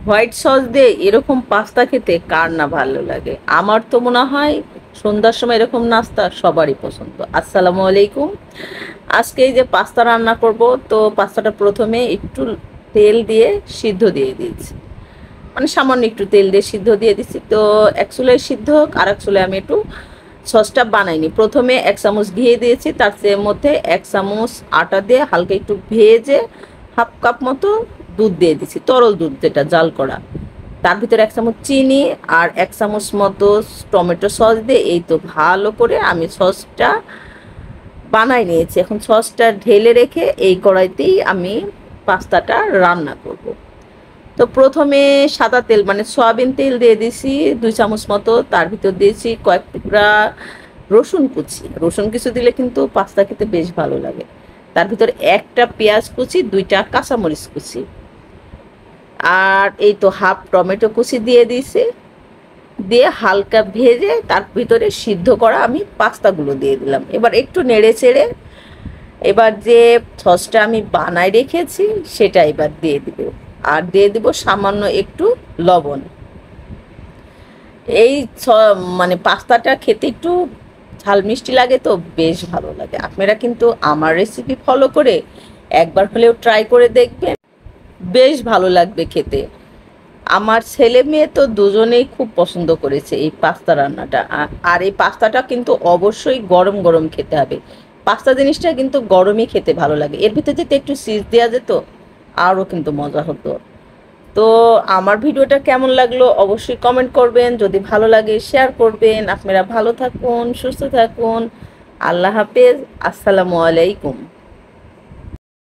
White sauce দিয়ে এরকম pasta খেতে কার না ভালো লাগে? আমার তো মনে হয় সন্ধ্যার সময় এরকম নাস্তা সবারই পছন্দ। আসসালামু আলাইকুম। আজকে এই যে পাস্তা রান্না করব, তো পাস্তাটা প্রথমে একটু তেল দিয়ে সিদ্ধ দিয়ে দিয়েছি, মানে সামান্য একটু তেল দিয়ে সিদ্ধ দিয়ে দিচ্ছি। তো এক চুলায় সিদ্ধ হোক, আর এক চুলায় আমি একটু সসটা বানাইনি। প্রথমে 1 চামচ ঘিয়ে দিয়েছি, তার মধ্যে 1 চামচ আটা দিয়ে হালকা একটু ভেজে হাফ কাপ মতো দুধ দিয়ে দিচ্ছি, তরল দুধ যেটা জাল করা। তার ভিতরে 1 চামচ চিনি আর 1 চামচ মতো টমেটো সস দিয়ে এই তো ভালো করে আমি সসটা বানাই নিয়েছি। এখন সসটা ঢেলে রেখে এই কড়াইতেই আমি পাস্তাটা রান্না করব। তো প্রথমে সাদা তেল মানে সয়াবিন তেল দিয়ে দিয়েছি 2 চামচ মতো। তার ভিতর দিয়েছি কয়েক টুকরা রসুন কুচি। রসুন কিছু দিলে কিন্তু পাস্তা খেতে বেশ ভালো লাগে। তার ভিতর একটা পেঁয়াজ কুচি, 2টা কাঁচামরিচ কুচি, আর এই তো হাফ টমেটো কুচি দিয়ে দিয়েছি। দিয়ে হালকা ভেজে তার ভিতরে সিদ্ধ করা আমি পাস্তাগুলো দিয়ে দিলাম। এবার একটু নেড়ে চেড়ে এবার যে সসটা আমি বানায় রেখেছি সেটা এবার দিয়ে দিব, আর দিয়ে দিব সামান্য একটু লবণ। এই মানে পাস্তাটা খেতে একটু ঝাল মিষ্টি লাগে, তো বেশ ভালো লাগে। আপনারা কিন্তু আমার রেসিপি ফলো করে একবার হলেও ট্রাই করে দেখবেন, বেশ ভালো লাগবে খেতে। আমার ছেলে মেয়ে তো দুজনেই খুব পছন্দ করেছে এই পাস্তা রান্নাটা। আর এই পাস্তাটা কিন্তু অবশ্যই গরম গরম খেতে হবে। পাস্তা জিনিসটা কিন্তু গরমই খেতে ভালো লাগে। এর ভিতরে যদি একটু চিজ দেওয়া যেত আরও কিন্তু মজা হতো। তো আমার ভিডিওটা কেমন লাগলো অবশ্যই কমেন্ট করবেন, যদি ভালো লাগে শেয়ার করবেন। আপনারা ভালো থাকুন, সুস্থ থাকুন। আল্লাহ হাফেজ। আসসালামু আলাইকুম।